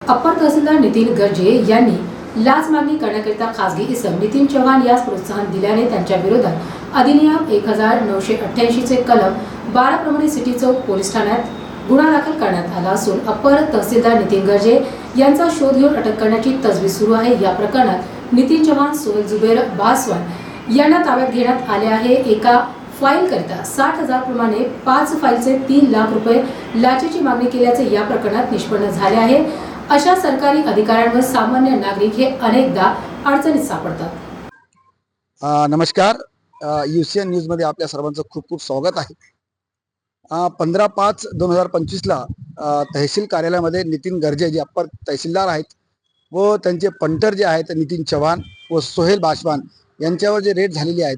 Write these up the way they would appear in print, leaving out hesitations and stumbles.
Upper तहसीलदार नितीन गर्जे यांनी लाच मागणी करण्याकरिता खासगी इसम नितीन चव्हाण यास प्रोत्साहन दिल्याने त्यांच्या विरोधात अधिनियम 1988 चे कलम 12 प्रमाणे सिटी चौक पोलीस ठाण्यात गुन्हा दाखल करण्यात आला असून अप्पर तहसीलदार नितीन गर्जे यांचा शोध घेऊन अटक करण्याची तजवीज सुरू आहे। या प्रकरणात नितीन चव्हाण, सोहेल जुबेर बासवान यांना ताब्यात घेण्यात आले आहे। एका फाईल करिता 60,000 प्रमाणे 5 फाईलचे 3 लाख रुपये लाचेची मागणी केल्याचे या प्रकरणात निष्पन्न झाले आहे। अशा सरकारी अधिकाऱ्यांवर सामान्य नागरिक हे अनेकदा अडचणीत सापडतात। नमस्कार, UCN न्यूज मध्ये आपल्या सर्वांचं खूप खूप स्वागत आहे। 15/5/2025 ला तहसील कार्यालयामध्ये नितीन गर्जे जे अप्पर तहसीलदार आहेत व त्यांचे पंटर जे आहेत नितीन चव्हाण व सोहेल बासवान यांच्यावर जे रेड झालेली आहेत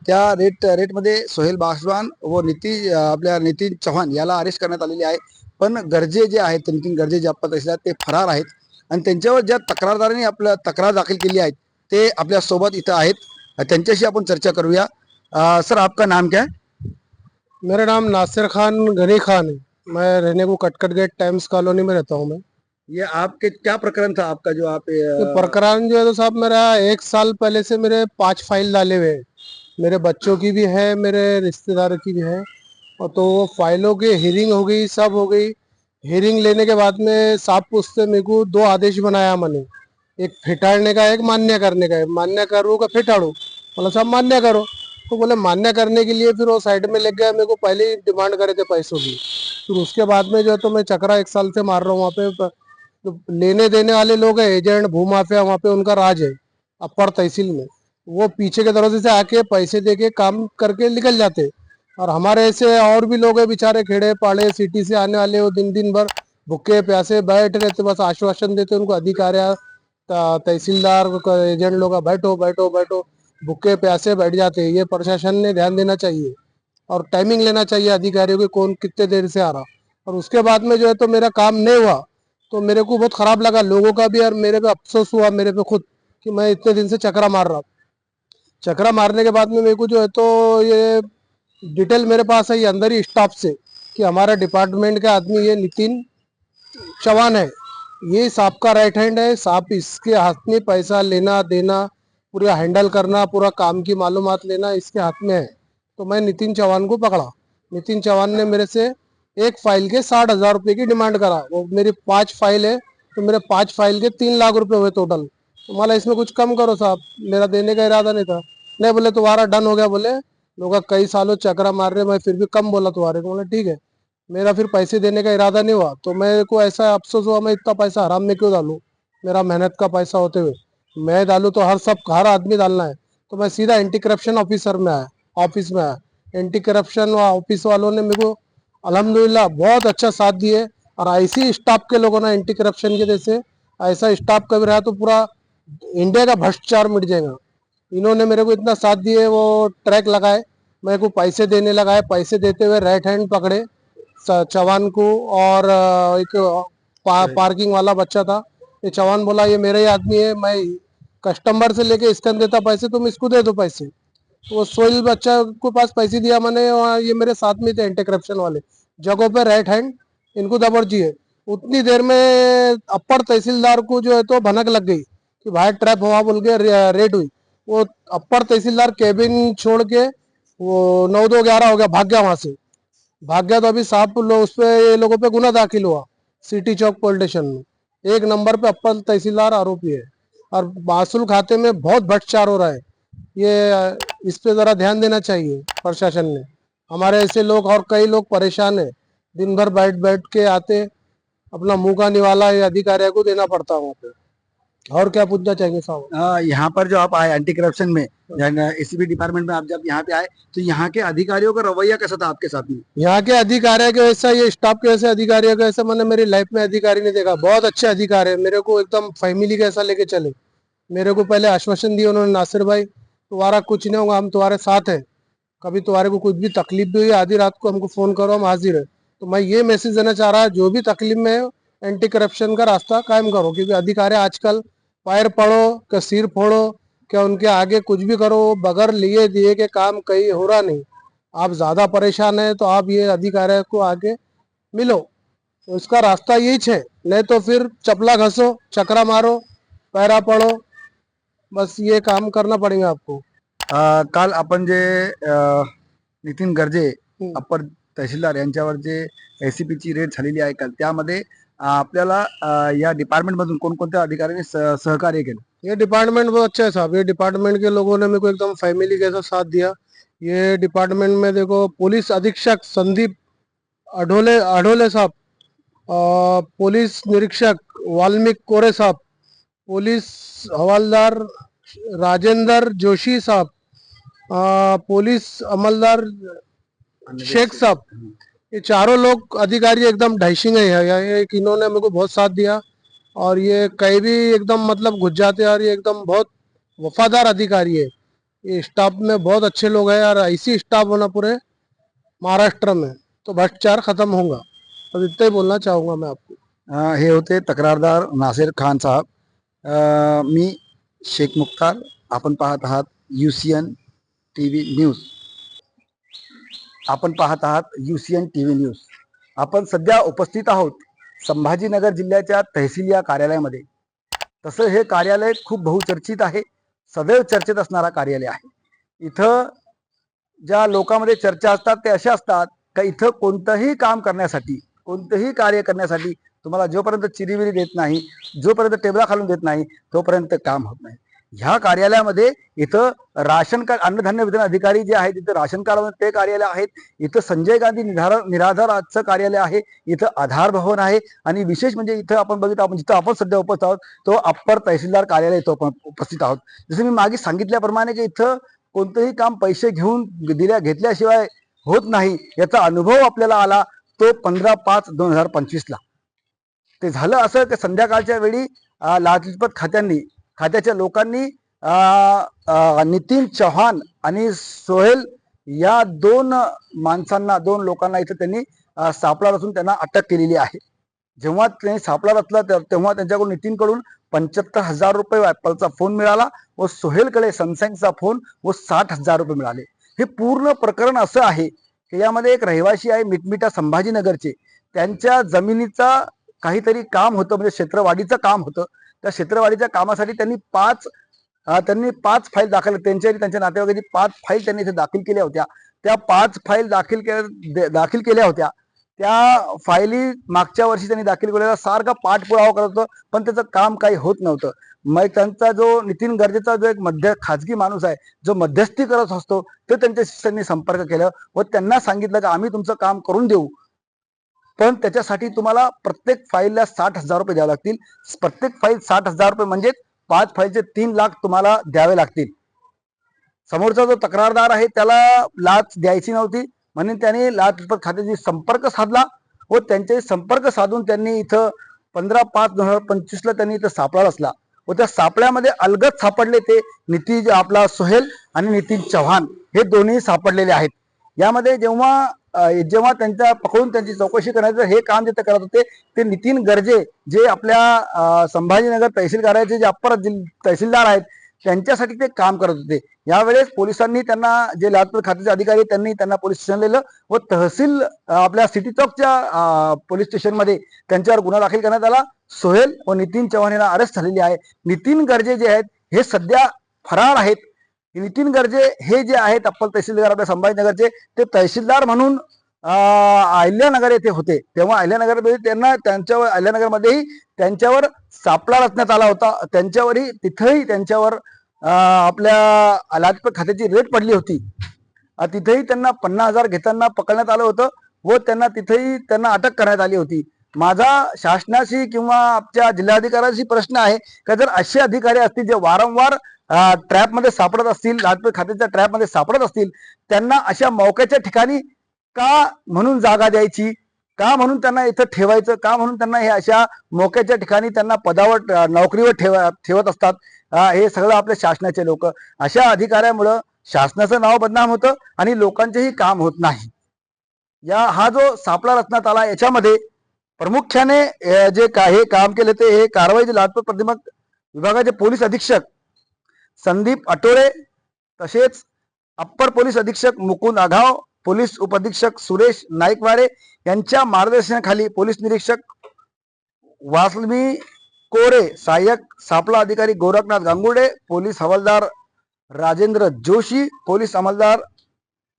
त्या रेटमध्ये सोहेल बासवान व नितीन चव्हाण याला अरेस्ट करण्यात आलेले आहे। पण गर्जे जे आहेत नितीन गर्जे जे अप्पर तहसीलदार ते फरार आहेत आणि त्यांच्यावर ज्या तक्रारदारांनी आपल्या तक्रार दाखल केली आहे ते आपल्या सोबत इथं आहेत। त्यांच्याशी आपण चर्चा करूया। सर, आपका नाम क्या है? मेरा नाम नासिर खान गनी खान है। मैं रहने को कटकट गेट टाइम्स कॉलोनी में रहता हूँ। मैं ये आपके क्या प्रकरण था आपका जो आप तो प्रकरण जो है तो साहब मेरा 1 साल पहले से मेरे 5 फाइल डाले हुए हैं। मेरे बच्चों की भी है, मेरे रिश्तेदारों की भी है। और तो वो फाइलों की हियरिंग हो गई, सब हो गई। हियरिंग लेने के बाद में साहब पूछते मेरे को 2 आदेश बनाया मैंने, एक फिटाड़ने का, एक मान्य करने का। मान्य करूँ का फिटाड़ू? बोला साहब मान्य करो। तो बोले मान्य करने के लिए फिर वो साइड में लेके गया। मेरे को पहले ही डिमांड करे थे पैसों की। फिर उसके बाद में जो है तो मैं चक्रा 1 साल से मार रहा हूँ वहाँ पे। तो लेने देने वाले लोग हैं, एजेंट, भूमाफिया, वहाँ पे उनका राज है अपर तहसील में। वो पीछे के दरवाजे से आके पैसे दे के काम करके निकल जाते। और हमारे ऐसे और भी लोग हैं बेचारे, खेड़े पाड़े सिटी से आने वाले, वो दिन भर भूखे प्यासे बैठ रहते, बस आश्वासन देते उनको अधिकारी, तहसीलदार, एजेंट लोग, बैठो बैठो बैठो, भूखे प्यासे बैठ जाते हैं। ये प्रशासन ने ध्यान देना चाहिए और टाइमिंग लेना चाहिए अधिकारियों की, कौन कितने देर से आ रहा। और उसके बाद में जो है तो मेरा काम नहीं हुआ तो मेरे को बहुत खराब लगा, लोगों का भी, और मेरे पे अफसोस हुआ मेरे पे खुद कि मैं इतने दिन से चक्रा मार रहा। चक्रा मारने के बाद में मेरे को जो है तो ये डिटेल मेरे पास है, ये अंदर ही स्टाफ से, कि हमारा डिपार्टमेंट का आदमी ये नितिन चव्हाण है, ये साहब का राइट हैंड है। साहब इसके हाथ में पैसा लेना देना, पूरा हैंडल करना, पूरा काम की मालूमात लेना इसके हाथ में है। तो मैं नितिन चव्हाण को पकड़ा। नितिन चव्हाण ने मेरे से एक फाइल के 60,000 रुपये की डिमांड करा। वो मेरी 5 फाइल है तो मेरे 5 फाइल के 3 लाख रुपए हुए टोटल। तो मला इसमें कुछ कम करो साहब, मेरा देने का इरादा नहीं था। नहीं, बोले तुम्हारा डन हो गया, बोले लोग कई सालों चक्रा मार रहे, मैं फिर भी कम बोला तुम्हारे को। बोले ठीक है। मेरा फिर पैसे देने का इरादा नहीं हुआ तो मेरे को ऐसा अफसोस हुआ, मैं इतना पैसा हराम में क्यों डालूं, मेरा मेहनत का पैसा होते हुए मैं डालूं तो हर आदमी डालना है। तो मैं सीधा एंटी करप्शन ऑफिसर में आया, ऑफिस में आया। एंटी करप्शन ऑफिस वालों ने मेरे को अल्हम्दुलिल्लाह बहुत अच्छा साथ दिए। और ऐसी स्टाफ के लोगों ने एंटी करप्शन के जैसे ऐसा स्टाफ कभी रहा तो पूरा इंडिया का भ्रष्टाचार मिट जाएगा। इन्होंने मेरे को इतना साथ दिए, वो ट्रैक लगाए, मेरे को पैसे देने लगाए। पैसे देते हुए राइट हैंड पकड़े चव्हाण को, और एक पार्किंग वाला बच्चा था, ये चव्हाण बोला ये मेरा ही आदमी है, मैं कस्टमर से लेके इसके देता पैसे, तुम इसको दे दो पैसे। तो वो सोहेल बच्चा को पास पैसे दिया मैंने, और ये मेरे साथ में थे एंटी करप्शन वाले जगहों पे राइट हैंड, इनको जबरजी है। उतनी देर में अपर तहसीलदार को जो है तो भनक लग गई कि भाई ट्रैप हुआ बोल के रेड हुई। वो अपर तहसीलदार केबिन छोड़ के वो 9-2-11 हो गया, भाग गया वहां से, भाग गया। तो अभी साहब उस पे ये लोगों पे गुना दाखिल हुआ सिटी चौक पुलिस स्टेशन में। 1 नंबर पे अपर तहसीलदार आरोपी है और महसूल खाते में बहुत भ्रष्टाचार हो रहा है। ये इस पे जरा ध्यान देना चाहिए प्रशासन ने। हमारे ऐसे लोग और कई लोग परेशान है, दिन भर बैठ बैठ के आते, अपना मुंह का निवाला ये अधिकारियों को देना पड़ता है वहाँ पे। और क्या पूछना चाहिए साहब? यहाँ पर जो आप आए एंटी करप्शन में, एसीबी डिपार्टमेंट में आप जब यहाँ पे आए तो यहाँ के अधिकारियों का रवैया कैसा था आपके साथ में? यहाँ के अधिकारियों के वैसा, ये स्टाफ के वैसे अधिकारियों के वैसे मैंने मेरी लाइफ में अधिकारी नहीं देखा। बहुत अच्छे अधिकारी है, मेरे को एकदम फैमिली के ऐसा लेके चले। मेरे को पहले आश्वासन दिया उन्होंने, नासिर भाई तुम्हारा कुछ नहीं होगा, हम तुम्हारे साथ हैं, कभी तुम्हारे को कुछ भी तकलीफ भी हुई आधी रात को हमको फोन करो, हम हाजिर है। तो मैं ये मैसेज देना चाह रहा है, जो भी तकलीफ में है एंटी करप्शन का रास्ता कायम करो, क्योंकि अधिकारी आजकल पैर पड़ो क्या सिर फोड़ो क्या उनके आगे कुछ भी करो, बगैर लिए दिए के काम कहीं हो रहा नहीं। आप ज्यादा परेशान है तो आप ये अधिकारी को आगे मिलो, तो इसका रास्ता यही है, नहीं तो फिर चपला घसो, चक्रा मारो, पैरा पड़ो, बस ये काम करना पड़ेगा आपको। काल आपण जे नितीन गर्जे हम्म. अप्पर तहसीलदार यांच्यावर जे एसीपीची रेड झालेली आहे काल, त्यामध्ये आपल्याला या डिपार्टमेंटमधून कोणकोणत्या अधिकाऱ्यांनी सहकार्य केलं? ये डिपार्टमेंट बहुत अच्छा है साहब, ये डिपार्टमेंट के लोगों ने मेरे को एकदम फैमिली जैसा साथ दिया। ये डिपार्टमेंट में देखो पुलिस अधीक्षक संदीप अढोले अढोले साहब, पुलिस निरीक्षक वाल्मीकि कोरे साहब, पुलिस हवलदार राजेंद्र जोशी साहब, पुलिस अमलदार शेख साहब, ये चारों लोग अधिकारी एकदम ढाइशिंग है। ये इन्होंने मेरे को बहुत साथ दिया और ये कहीं भी एकदम मतलब घुस जाते हैं और ये एकदम बहुत वफादार अधिकारी है। ये स्टाफ में बहुत अच्छे लोग हैं और ऐसी स्टाफ होना पूरे महाराष्ट्र में तो भ्रष्टाचार खत्म होगा। तो इतना ही बोलना चाहूँगा मैं आपको। हे होते तक्रारदार नासिर खान साहेब. मी शेख मुख्तार. आपण पाहत आहात UCN TV न्यूज. आपण पाहत आहात UCN TV न्यूज. आपण सध्या उपस्थित आहोत संभाजीनगर जिल्ह्याच्या तहसील या कार्यालयामध्ये. तसं हे कार्यालय खूप बहुचर्चित आहे, सदैव चर्चेत असणारा कार्यालय आहे. इथं ज्या लोकांमध्ये चर्चा असतात ते अशा असतात का इथं कोणतंही काम करण्यासाठी, कोणतंही कार्य करण्यासाठी तुम्हाला जोपर्यंत चिरीविरी देत नाही, जोपर्यंत टेबला खालून देत नाही, तोपर्यंत काम होत नाही. ह्या कार्यालयामध्ये इथं राशन कार्ड अन्नधान्य वितरण अधिकारी जे आहेत इथं राशन कार्ड ते कार्यालय आहेत. इथं संजय गांधी निराधारचं कार्यालय आहे. इथं आधार भवन आहे आणि विशेष म्हणजे इथं आपण बघितलं, आपण जिथं आपण सध्या उपस्थित आहोत तो अप्पर तहसीलदार कार्यालय इथं आपण उपस्थित आहोत. जसं मी मागे सांगितल्याप्रमाणे की इथं कोणतंही काम पैसे घेऊन घेतल्याशिवाय होत नाही याचा अनुभव आपल्याला आला तो 15/5/2025 ला. ते झालं असं की संध्याकाळच्या वेळी लाचलुचपत खात्याच्या लोकांनी नितीन चव्हाण आणि सोहेल या दोन लोकांना इथं त्यांनी सापळा रचून त्यांना अटक केलेली आहे. जेव्हा त्यांनी सापळा रचला तेव्हा त्यांच्याकडून नितीनकडून 75,000 रुपये ॲपलचा फोन मिळाला व सोहेलकडे सॅमसंगचा फोन व 60,000 रुपये मिळाले. हे पूर्ण प्रकरण असं आहे की यामध्ये एक रहिवासी आहे मिटमिटा संभाजीनगरचे, त्यांच्या जमिनीचा काहीतरी काम होतं, म्हणजे क्षेत्रवाढीचं काम होतं. त्या क्षेत्रवाढीच्या कामासाठी त्यांनी पाच फाईल दाखल, त्यांच्या नातेवाईकांची 5 फाईल त्यांनी इथे दाखल केल्या होत्या. त्या 5 फाईल दाखल केल्या होत्या. त्या फायली मागच्या वर्षी त्यांनी दाखल केलेला सारखा पाठपुरावा करत होतं, पण त्याचं काम काही होत नव्हतं. मग त्यांचा जो नितीन गर्जेचा जो एक खाजगी माणूस आहे जो मध्यस्थी करत असतो ते त्यांच्याशी त्यांनी संपर्क केला व त्यांना सांगितलं की आम्ही तुमचं काम करून देऊ, पण त्याच्यासाठी तुम्हाला प्रत्येक फाईलला 60,000 रुपये द्यावे लागतील. प्रत्येक फाईल 60,000 रुपये म्हणजे 5 फाईलचे 3 लाख तुम्हाला द्यावे लागतील. समोरचा जो तक्रारदार आहे त्याला लाच द्यायची नव्हती म्हणून त्याने लाचलुचपत खात्याशी संपर्क साधला व त्यांच्याशी संपर्क साधून त्यांनी इथं 15/5/2025 ला त्यांनी इथं सापळा रचला व त्या सापळ्यामध्ये अलगद सापडले ते आपला सोहेल आणि नितीन चव्हाण हे दोन्ही सापडलेले आहेत. यामध्ये जेव्हा त्यांच्या पकडून त्यांची चौकशी करायचं हे काम जे करत होते ते नितीन गर्जे जे आपल्या संभाजीनगर तहसील कार्यालयाचे जे अप्पर तहसीलदार आहेत त्यांच्यासाठी ते काम करत होते. यावेळेस पोलिसांनी त्यांना जे लाचलुचपत खात्याचे अधिकारी त्यांनी त्यांना पोलीस स्टेशन नेलं व तहसील आपल्या सिटी चौकच्या पोलीस स्टेशनमध्ये त्यांच्यावर गुन्हा दाखल करण्यात आला. सोहेल व नितीन चव्हाण यांना अरेस्ट झालेली आहे. नितीन गर्जे जे आहेत हे सध्या फरार आहेत. नितीन गर्जे हे जे आहेत अप्पर तहसीलदार आपल्या संभाजीनगरचे ते तहसीलदार म्हणून अहिल्यानगर येथे होते. तेव्हा अहिल्यानगरमध्येही त्यांच्यावर सापळा रचण्यात आला होता. तिथेही त्यांच्यावर आपल्या लाचलुचपत खात्याची रेड पडली होती. तिथेही त्यांना 50,000 घेताना पकडण्यात आलं होतं व तिथेही त्यांना अटक करण्यात आली होती. माझा शासनाशी किंवा आमच्या जिल्हाधिकाऱ्यांशी प्रश्न आहे का जर असे अधिकारी असतील जे वारंवार ट्रॅपमध्ये सापडत असतील, लाचलुचपत खात्याच्या ट्रॅपमध्ये सापडत असतील, त्यांना अशा मौक्याच्या ठिकाणी का म्हणून जागा द्यायची, का म्हणून त्यांना इथं ठेवायचं, का म्हणून त्यांना हे अशा मोक्याच्या ठिकाणी त्यांना पदावर नोकरीवर ठेवत असतात. हे सगळं आपल्या शासनाचे लोक. अशा अधिकाऱ्यामुळं शासनाचं नाव बदनाम होतं आणि लोकांचेही काम होत नाही. हा जो सापळा रचण्यात आला याच्यामध्ये प्रामुख्याने जे हे काम केले ते हे कारवाई लाचलुचपत प्रतिबंधक विभागाचे पोलीस अधीक्षक संदीप अटोरे तसेच अप्पर पोलीस अधीक्षक मुकुंद आघाव पोलीस उपअधीक्षक सुरेश नाईकवाडे यांच्या मार्गदर्शनाखाली पोलीस निरीक्षक वासलमी कोरे, सहाय्यक सापळा अधिकारी गोरखनाथ गांगुर्डे, पोलीस हवालदार राजेंद्र जोशी, पोलीस अंमलदार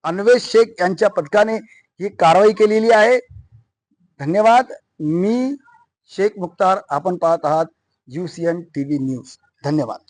अन्वेष शेख यांच्या पथकाने ही कारवाई केलेली आहे. धन्यवाद. मी शेख मुख्तार, आपण पाहत आहात UCN TV न्यूज. धन्यवाद.